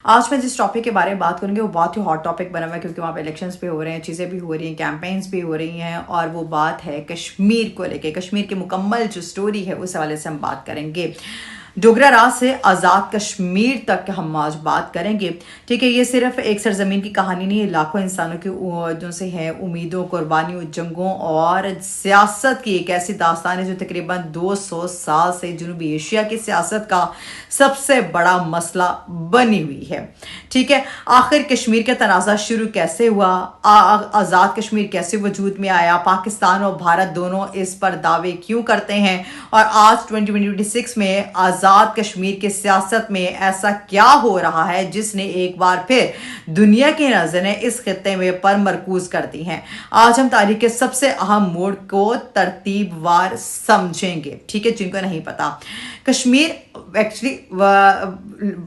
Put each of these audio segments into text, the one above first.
आज मैं जिस टॉपिक के बारे में बात करूंगी वो बहुत ही हॉट टॉपिक बना हुआ है, क्योंकि वहाँ पे इलेक्शंस भी हो रहे हैं, चीज़ें भी हो रही हैं, कैंपेन्स भी हो रही हैं, और वो बात है कश्मीर को लेके। कश्मीर की मुकम्मल जो स्टोरी है उस हवाले से हम बात करेंगे। डोगरा राज से आज़ाद कश्मीर तक हम आज बात करेंगे। ठीक है, ये सिर्फ एक सरजमीन की कहानी नहीं है, लाखों इंसानों की जो से है उम्मीदों, कुर्बानियों, जंगों और सियासत की एक ऐसी दास्तान है जो तकरीबन 200 साल से जनूबी एशिया की सियासत का सबसे बड़ा मसला बनी हुई है। ठीक है, आखिर कश्मीर का तनाज़ा शुरू कैसे हुआ, आज़ाद कश्मीर कैसे वजूद में आया, पाकिस्तान और भारत दोनों इस पर दावे क्यों करते हैं, और आज 2026 में आज़ाद कश्मीर की सियासत में ऐसा क्या हो रहा है जिसने एक बार फिर दुनिया की नजरें इस खित्ते में पर मरकूज कर दी हैं। आज हम तारीख के सबसे अहम मोड़ को तरतीबवार समझेंगे। ठीक है, जिनको नहीं पता कश्मीर एक्चुअली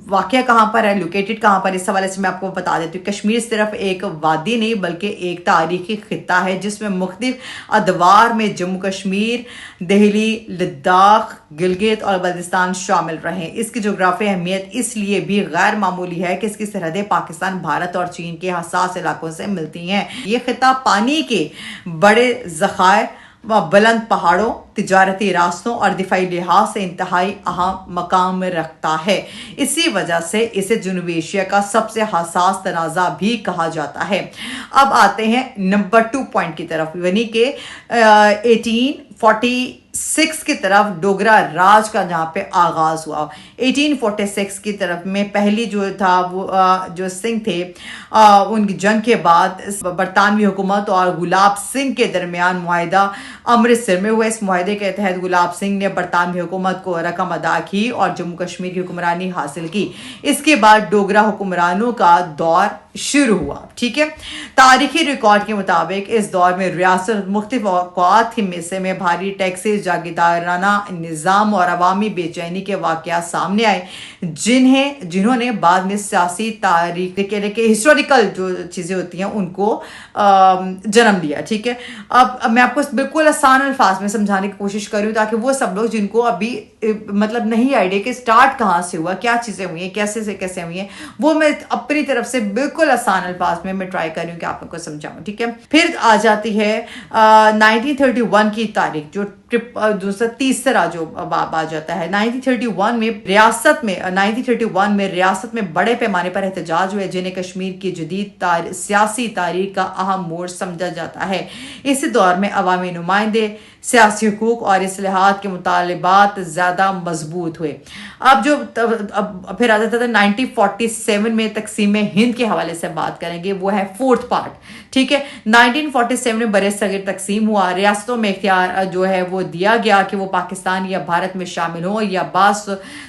वाकया कहाँ पर है, लोकेटेड कहाँ पर, इस हवाले से मैं आपको बता देती हूँ। कश्मीर सिर्फ एक वादी नहीं बल्कि एक तारीखी खित्ता है जिसमें मुख्तलिफ अदवार में जम्मू कश्मीर, दिल्ली, लद्दाख, गिलगित और बल्तिस्तान शामिल रहे। इसकी जोग्राफी अहमियत इसलिए भी गैर मामूली है कि इसकी सरहदें पाकिस्तान, भारत और चीन के हसास इलाकों से मिलती हैं। ये खित्ता पानी के बड़े ज़खायर व बुलंद पहाड़ों, तिजारती रास्तों और दिफाई लिहाज से इंतहाई अहम मकाम रखता है। इसी वजह से इसे जनूबी एशिया का सबसे हसास तनाज़ा भी कहा जाता है। अब आते हैं नंबर 2 पॉइंट की तरफ, यानी कि 1846 की तरफ डोगरा राज का जहाँ पे आगाज हुआ। 1846 की तरफ में पहली जो था वो जो सिंह थे उनकी जंग के बाद बरतानवी हुकूमत और गुलाब सिंह के दरमियान मुआहिदा अमृतसर में हुआ। इस मुआहिदे के तहत गुलाब सिंह ने बरतानवी हुकूमत को रकम अदा की और जम्मू कश्मीर की हुक्मरानी हासिल की। इसके बाद डोगरा हुक्मरानों का दौर शुरू हुआ। ठीक है, तारीखी रिकॉर्ड के मुताबिक इस दौर में रियासत मुख्तलिफ औकात के हिस्से में भारी टैक्सेस, जागीरदाराना निज़ाम और अवामी बेचैनी के वाक़यात सामने आए, जिन्होंने बाद में सियासी तारीख के हिस्टोरिकल जो चीज़ें होती हैं उनको जन्म दिया। ठीक है, अब मैं आपको बिल्कुल आसान अल्फाज में समझाने की कोशिश कर रही हूँ ताकि वो सब लोग जिनको अभी मतलब नहीं आइडिया कि स्टार्ट कहाँ से हुआ, क्या चीज़ें हुई हैं, कैसे से कैसे हुई हैं, वो मैं अपनी तरफ से बिल्कुल आसान अल्फाज में मैं ट्राई कर रही हूँ कि आप लोग को समझाऊँ। ठीक है, फिर आ जाती है 1931 की तारीख, जो दूसरा तीसरा जो बाब आ जाता है। 1931 में रियासत में बड़े पैमाने पर एहतजाज हुए, जिन्हें कश्मीर की जदीद सियासी तारीख का अहम मोड़ समझा जाता है। इस दौर में अवामी नुमाइंदे, सियासी हुकूक और इस्लाहात के मुतालिबात ज़्यादा मजबूत हुए। अब फिर आ जाता था 1947 में तकसीम हिंद के हवाले से बात करेंगे, वो है 4th पार्ट। ठीक है, 1947 में बरे सगीर तकसीम हुआ। रियासतों में इख्तियार जो है वो दिया गया कि वो पाकिस्तान या भारत में शामिल हो या बास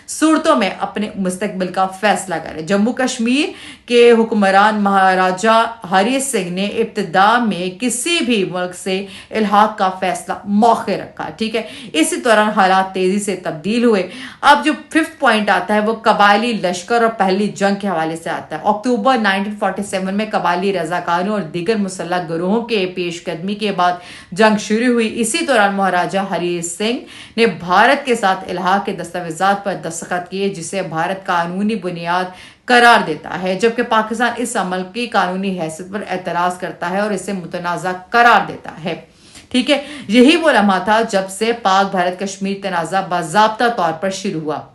सूरतों में अपने मुस्तकबिल का फैसला करें। जम्मू कश्मीर के हुक्मरान महाराजा हरी सिंह ने इब्तिदा में किसी भी मुल्क से इल्हाक का फैसला मौके रखा। ठीक है, इसी दौरान हालात तेजी से तब्दील हुए। अब जो 5th पॉइंट आता है वो कबायली लश्कर और पहली जंग के हवाले से आता है। अक्टूबर 1947 में कबायली रजाकारों और दीगर मुसल्लह गिरोहों के पेशकदमी के बाद जंग शुरू हुई। इसी दौरान महाराजा हरी सिंह ने भारत के साथ इल्हाक के दस्तावेजात पर दस्तखत किए, जिसे भारत कानूनी बुनियाद करार देता है, जबकि पाकिस्तान इस अमल की कानूनी हैसियत पर एतराज करता है और इसे मुतनाज़ा करार देता है। ठीक है, यही वो लम्हा था जब से पाक भारत कश्मीर तनाज़ा बाज़ाब्ता तौर पर शुरू हुआ।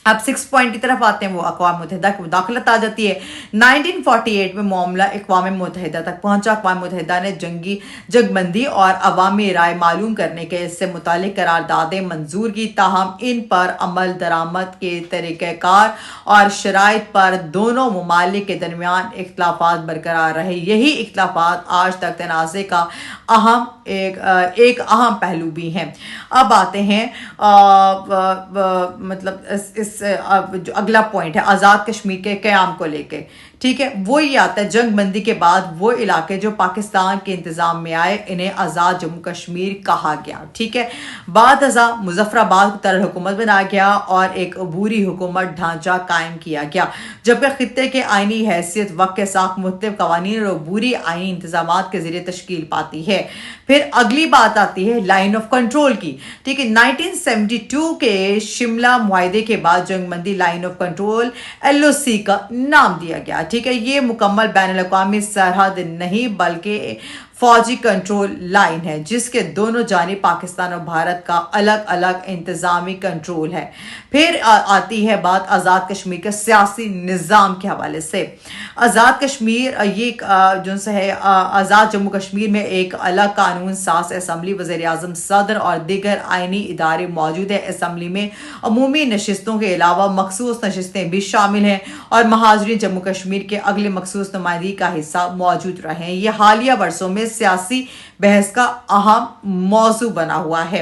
अब 6 पॉइंट की तरफ आते हैं, वो अक़वाम मुत्तहिदा की मुदाखलत आ जाती है। 1948 में मामला अक़वाम मुत्तहिदा तक पहुंचा। अक़वाम मुत्तहिदा ने जंगबंदी और अवामी राय मालूम करने के इससे मुतालिक करारदादें मंजूर की, ताहम इन पर अमल दरामद के तरीक़ेकार और शराइत पर दोनों ममालिक के दरमियान इख्तिलाफ़ात बरकरार रहे। यही इख्तिलाफ़ात आज तक तनाज़े का एक अहम पहलू भी हैं। अब आते हैं मतलब इस जो अगला पॉइंट है आज़ाद कश्मीर के क़याम को लेके। ठीक है, वो ये आता है जंगबंदी के बाद वो इलाके जो पाकिस्तान के इंतजाम में आए इन्हें आज़ाद जम्मू कश्मीर कहा गया। ठीक है, बाद अज़ा मुजफ्फराबाद को तरल हुकूमत बनाया गया और एक अबूरी हुकूमत ढांचा कायम किया गया, जबकि खित्ते के आइनी हैसियत वक्त के साथ मुख्तलिफ कवानीन और अबूरी आइनी इंतजाम के जरिए तश्कील पाती है। फिर अगली बात आती है लाइन ऑफ कंट्रोल की। ठीक है, 1972 के शिमला मुआहिदे के बाद जंगबंदी लाइन ऑफ कंट्रोल LOC का नाम दिया गया। ठीक है, ये मुकम्मल बैनुल अक़वामी सरहद नहीं बल्कि फौजी कंट्रोल लाइन है जिसके दोनों जानिब पाकिस्तान और भारत का अलग अलग इंतजामी कंट्रोल है। फिर आती है बात आज़ाद कश्मीर के सियासी निज़ाम के हवाले से। आज़ाद कश्मीर ये जो है आज़ाद जम्मू कश्मीर में एक अलग कानून साज असम्बली, वज़ीर आज़म, सदर और दीगर आइनी इदारे मौजूद है। असम्बली में अमूमी नशिस्तों के अलावा मखसूस नशिस्तें भी शामिल हैं और महाजरीन जम्मू कश्मीर के अगले मखसूस नुमाइंदगी का हिस्सा मौजूद रहे हैं। ये हालिया वर्षों में सियासी बहस का अहम मौजू बना हुआ है।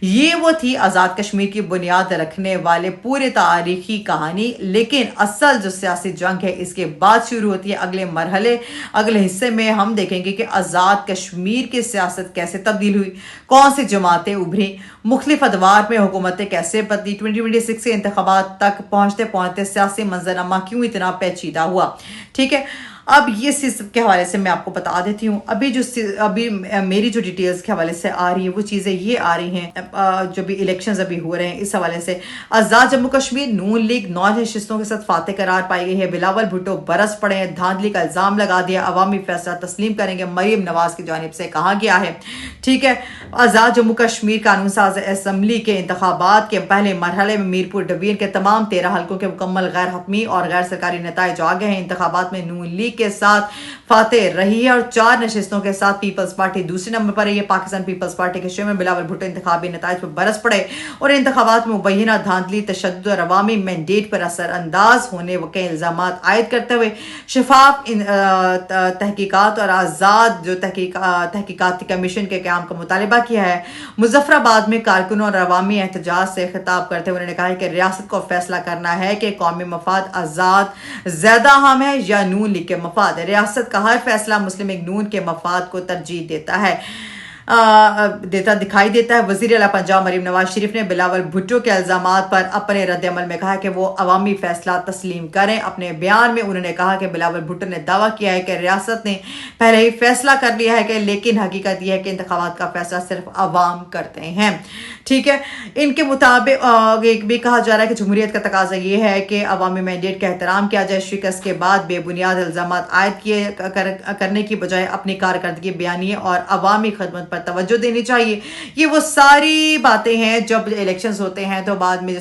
ये वो थी आज़ाद कश्मीर की बुनियाद रखने वाले पूरे तारीखी कहानी। लेकिन असल जो सियासी जंग है इसके बाद शुरू होती है अगले मरहले। अगले हिस्से में हम देखेंगे कि आज़ाद कश्मीर की सियासत कैसे तब्दील हुई, कौन सी जमातें उभरी, मुख्तलिफ अदवार में हुकूमतें कैसे बदली, 2026 के इंतखाबात तक पहुंचते पहुंचते सियासी मंजरमा क्यों इतना पेचीदा हुआ। ठीक है, अब ये चीज़ के हवाले से मैं आपको बता देती हूँ। अभी मेरी जो डिटेल्स के हवाले से आ रही है वो चीज़ें ये आ रही हैं जो भी इलेक्शंस अभी हो रहे हैं इस हवाले से। आज़ाद जम्मू कश्मीर नून लीग 9 नशिस्तों के साथ फातह करार पाई गई है। बिलावल भुट्टो बरस पड़े हैं, धांधली का इल्ज़ाम लगा दिया, अवामी फैसला तस्लीम करेंगे, मरीम नवाज की जानिब से कहा गया है। ठीक है, आज़ाद जम्मू कश्मीर कानून साज असम्बली के इंतखाबात के पहले मरहले में मीरपुर डिवीजन के तमाम 13 हल्कों के मुकम्मल गैर हतमी और गैर सरकारी नताइज आ गए हैं। इंतखाबात में नून लीग के साथ फातेह रही है और 4 नशिस्तों के साथ पीपल्स पार्टी दूसरे नंबर पर है। पाकिस्तान पीपल्स पार्टी के चेयरमैन बिलावल भुट्टो इंतखाबी नताइज पर बरस पड़े और इंतखाबात में मुबैना धांधली, तशद्दुद और अवामी मैंडेट पर असरअंदाज होने के इल्जाम आयद करते हुए शफाफ तहकीकात और आज़ाद जो तहकीकाती कमीशन के क़याम का मुतालबा किया है। मुजफ्फराबाद में कारकुनों और अवामी एहतजाज से खिताब करते हुए उन्होंने कहा कि रियासत को फैसला करना है कि कौमी मफाद आज़ाद ज़्यादा अहम है या नून लीग के मफाद। रियासत का हर फैसला मुस्लिम लीग नून के मफाद को तरजीह देता है दिखाई देता है। वज़ीर आला पंजाब मरीम नवाज शरीफ ने बिलावल भुट्टो के इल्जामात पर अपने रद्द-ए-अमल में कहा कि वो अवामी फैसला तस्लीम करें। अपने बयान में उन्होंने कहा कि बिलावल भुट्टो ने दावा किया है कि रियासत ने पहले ही फैसला कर लिया है लेकिन हकीकत यह है कि इंतखाबात का फैसला सिर्फ अवाम करते हैं। ठीक है, इनके मुताबिक भी कहा जा रहा है कि जमहूरियत का तकाजा ये है कि अवामी मैंडेट का एहतराम किया जाए। शिकस्त के बाद बेबुनियाद इल्जाम आयद करने की बजाय अपनी कारकर्दगी बयानिए और अवामी खदमत पर तवज्जो देनी चाहिए। ये वो सारी बातें हैं जब इलेक्शंस होते हैं तो बाद में वो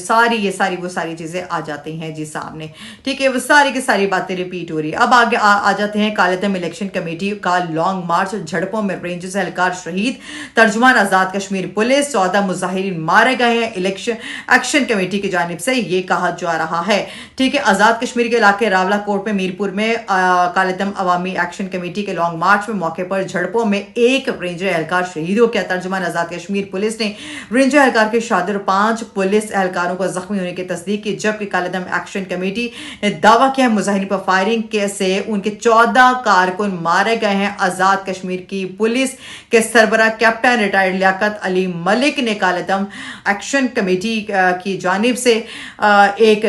सारी चीजें आ जाती हैं जी सामने। ठीक है, वो सारी की सारी बातें रिपीट हो रही है। अब आगे आ जाते हैं कालेदम इलेक्शन कमेटी का लॉन्ग मार्च, झड़पों में रेंजर्स एहलकार शहीद, तर्जुमान आज़ाद कश्मीर पुलिस, 14 मुजाहिरीन मारे गए हैं। इलेक्शन एक्शन कमेटी की जानिब से ये कहा जा रहा है। ठीक है, आज़ाद कश्मीर के इलाके रावला कोट में मीरपुर में कालेदम अवामी एक्शन कमेटी के लॉन्ग मार्च में मौके पर झड़पों में एक रेंजर एहलकार शहीद हो गया। तर्जुमान आज़ाद कश्मीर पुलिस ने रेंजर एहलकार के शहादत और 5 पुलिस एहलकारों को जख्मी होने की तस्दीक की, जबकि कालेदम एक्शन कमेटी ने दावा किया मुजाहिरीन पर फायरिंग से उनके 14 कारकुन मारे गए हैं। आज़ाद कश्मीर की पुलिस के सरबराह कैप्टन रिटायर्ड लियाकत अली मलिक ने कालेदम एक्शन कमेटी की जानिब से एक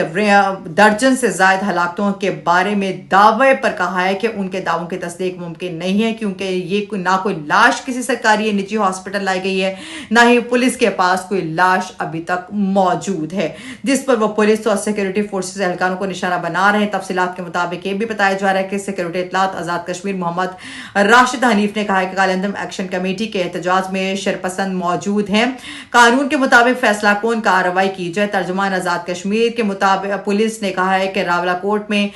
दर्जन से ज्यादा हलाकतों के बारे में दावे पर कहा है कि उनके दावों की तस्दीक मुमकिन नहीं है क्योंकि ये ना कोई लाश किसी सरकारी या निजी हॉस्पिटल लाई गई है, ना ही पुलिस के पास कोई लाश अभी तक मौजूद है जिस पर वो पुलिस और सिक्योरिटी फोर्सेस एहलकारों को निशाना बना रहे हैं। तफसीलात के मुताबिक ये भी बताया जा रहा है कि सिक्योरिटी इत्तलात आज़ाद कश्मीर मोहम्मद राशिद हनीफ ने कहा है कि कालेदम एक्शन कमेटी के एहतजाज में शरपसंद मौजूद हैं, कानून के मुताबिक फैसला कौन कार्रवाई की जाए। तर्जुमान आज़ाद कश्मीर के मुताबिक पुलिस ने कहा है कि रावला कोट में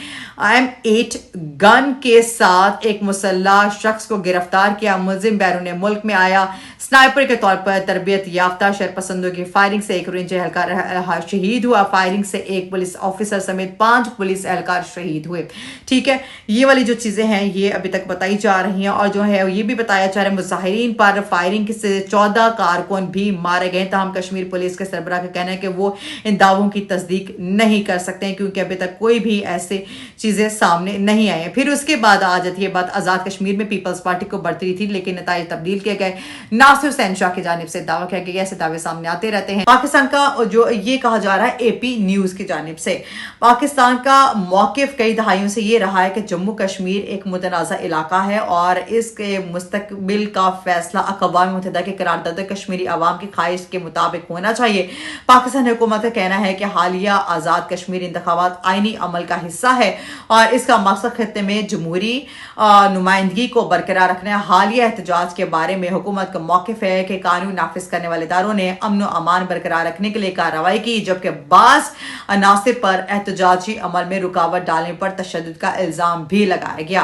M8 गन के साथ एक मुसल्लह शख्स को गिरफ्तार किया। मुलजिम बैरून मुल्क में आया, स्नाइपर के तौर पर तरबियत याफ्ता शरपसंदों की फायरिंग से एक रेंजर एहलकार शहीद हुआ। फायरिंग से एक पुलिस ऑफिसर समेत 5 पुलिस एहलकार शहीद हुए। ठीक है, ये वाली जो चीजें हैं ये अभी तक बताई जा रही हैं और जो है ये भी बताया जा रहा है मुजाहिरीन पर फायरिंग से 14 कारकुन भी मारे गए। तमाम कश्मीर पुलिस के सरबराह का कहना है कि वो इन दावों की तस्दीक नहीं कर सकते हैं क्योंकि अभी तक कोई भी ऐसे चीजें सामने नहीं आई है। फिर उसके बाद आ जाती है बात आज़ाद कश्मीर में पीपल्स पार्टी को बढ़ती थी लेकिन नताइज तब्दील किया गया। गए। नासिर हुसैन शाह की जानिब से दावा किया गया, ऐसे दावे सामने आते रहते हैं। पाकिस्तान का जो ये कहा जा रहा है AP न्यूज की जानिब से, पाकिस्तान का मौक़िफ़ कई दहाइयों से ये रहा है कि जम्मू कश्मीर एक मुतनाज़ा इलाका है और इसके मुस्तकबिल का फैसला अक़वाम मुत्तहिदा के करारदादा कश्मीरी अवाम की ख्वाहिश के मुताबिक होना चाहिए। पाकिस्तान हुकूमत का कहना है कि हालिया आज़ाद कश्मीर इंतखाबात आईनी अमल का हिस्सा है और इसका मकसद खित्ते में जमहूरी नुमाइंदगी को बरकरार रखना है। हालिया एहतजाज के बारे में हुकूमत का मौक़िफ़ है कि कानून नाफिज करने वाले इदारों ने अमन व अमान बरकरार रखने के लिए कार्रवाई की, जबकि बाज़ अनासिर पर एहतजाजी अमल में रुकावट डालने पर तशद्दुद का इल्ज़ाम भी लगाया गया।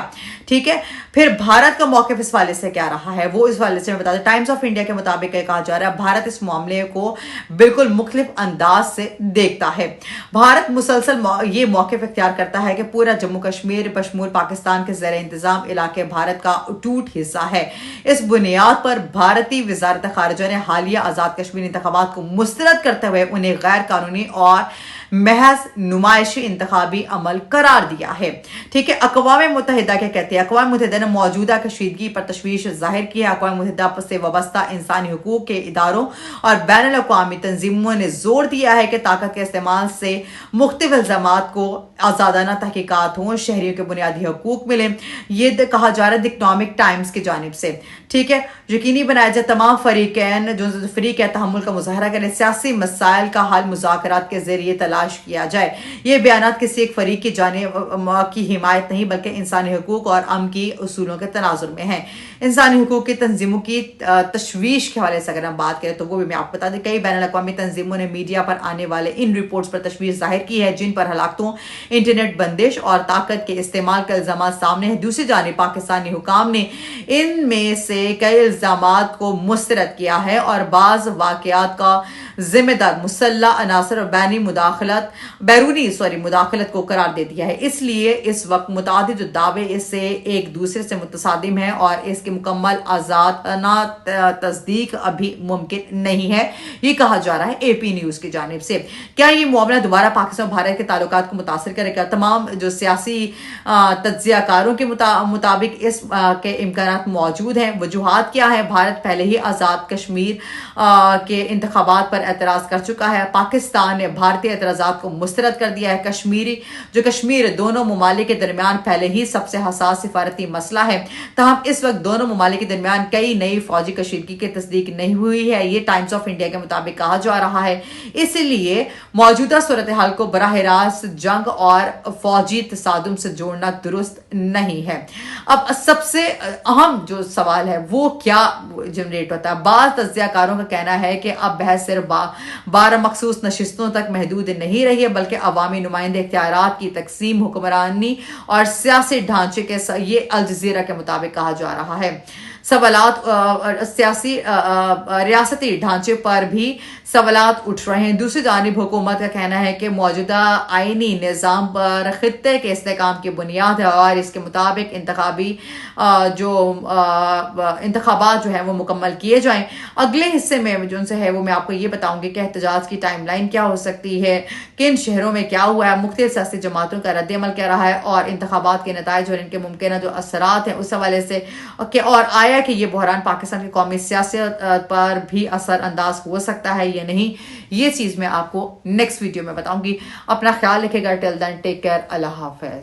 ठीक है, फिर भारत का मौक़िफ़ इस वाले से क्या रहा है वो इस वाले से मैं बता दूं। टाइम्स ऑफ इंडिया के मुताबिक कहा जा रहा है भारत इस मामले को बिल्कुल मुख्तलिफ अंदाज से देखता है। भारत मुसलसल ये मौक़िफ़ इख्तियार करता है कि पूरा जम्मू कश्मीर बशमूल पाकिस्तान के ज़ेर इंतज़ाम इलाके भारत का अटूट हिस्सा है। इस बुनियाद पर भारतीय वज़ारत ख़ारिजा ने हालिया आज़ाद कश्मीर इंतखाबात को मुस्तरद करते हुए उन्हें गैर कानूनी और महज नुमाइशी इंतखाबी अमल करार दिया है। ठीक है, अक़वाम मुत्तहिदा क्या कहती है? अक़वाम मुत्तहिदा ने मौजूदा कशीदगी पर तशवीश जाहिर की है। अक़वाम मुत्तहिदा से वाबस्ता इंसानी हुकूक के इदारों और बैनुल अक़वामी तंजीमों ने जोर दिया है कि ताकत के इस्तेमाल से मुख्तलिफ इल्ज़ामात को आज़ादाना तहक़ीक़ात हों, शहरियों के बुनियादी हुकूक मिले। ये कहा जा रहा है इकनॉमिक टाइम्स की जानिब से। ठीक है, यकीनी बनाया जाए तमाम फरीकैन जो फरीक है तहम्मुल का मुज़ाहरा करें, सियासी मसाइल का हल मुज़ाकरात के ज़रिए तलाश किया जाए। ये बयानात किसी एक फरीक की जानिब की हिमायत नहीं बल्कि इंसानी हुकूक और अमन की उसूलों के तनाजुर में है। इंसानी हुकूक की तंजीमों की तशवीश के हवाले से अगर हम बात करें तो वो भी मैं आपको बता दें, कई बैनुल अक़वामी तंजीमों ने मीडिया पर आने वाले इन रिपोर्ट्स पर तशवीश जाहिर की है जिन पर हलाकतों, इंटरनेट बंदिश और ताकत के इस्तेमाल का इल्ज़ाम सामने है। दूसरी जानिब पाकिस्तानी हुकाम ने इनमें से कई इल्ज़ामात को मुस्तरद किया है और बाज़ वाक़यात का जिम्मेदार मुसल्ला अनासर और बैरूनी मुदाखलत को करार दे दिया है। इसलिए इस वक्त मुतादिद जो दावे इससे एक दूसरे से मुतसादिम है और इसकी मुकम्मल आज़ादाना तस्दीक अभी मुमकिन नहीं है, ये कहा जा रहा है AP न्यूज़ की जानिब से। क्या ये मामला दोबारा पाकिस्तान और भारत के ताल्लुकात को मुतासर करेगा? तमाम जो सियासी तज्ज़ियाकारों के मुताबिक इस के इम्कानात मौजूद हैं। वजूहात क्या है? भारत पहले ही आज़ाद कश्मीर के इंतखाबात पर एतराज़ कर चुका है। पाकिस्तान ने भारतीय एतराज़ात को मुस्तरद कर दिया है। कश्मीर दोनों ममालिक के दरमियान पहले ही सबसे हसास सिफारती मसला है। तहम इस वक्त दोनों ममालिक के दरमियान कई नई फौजी कशीदगी की तस्दीक नहीं हुई है, ये टाइम्स ऑफ इंडिया के मुताबिक कहा जा रहा है। इसलिए मौजूदा सूरत हाल को बराह रास्त जंग और फौजी तसादुम से जोड़ना दुरुस्त नहीं है। अब सबसे अहम जो सवाल है वो क्या जनरेट होता है? बाज़ तज्ज़ियाकारों का कहना है कि अब बहस सिर्फ 12 मखसूस नशिस्तों तक महदूद नहीं रही है बल्कि अवामी नुमाइंदे इख्तियारात की तकसीम, हुक्मरानी और सियासी ढांचे के ये अल जज़ीरा के मुताबिक कहा जा रहा है। सवालात सियासी रियासती ढांचे पर भी सवालात उठ रहे हैं। दूसरी जानिब हुकूमत का कहना है कि मौजूदा आईनी निज़ाम पर खित्ते के इस्तेकाम की बुनियाद है और इसके मुताबिक इंतखाबात जो है वो मुकम्मल किए जाएं। अगले हिस्से में जो है वो मैं आपको ये बताऊंगी कि एहतजाज की टाइमलाइन क्या हो सकती है, किन शहरों में क्या हुआ है, मुख्तलिफ सियासी जमातों का रद्द-ए-अमल क्या रहा है और इंतखाबात के नताइज और इनके मुमकिन जो असरात हैं उस हवाले से और आया कि ये बहरान पाकिस्तान की कौमी सियासत पर भी असर अंदाज हो सकता है या नहीं, ये चीज़ मैं आपको नेक्स्ट वीडियो में बताऊंगी। अपना ख्याल रखिएगा। टिल देन टेक केयर, अल्लाह हाफ़िज़।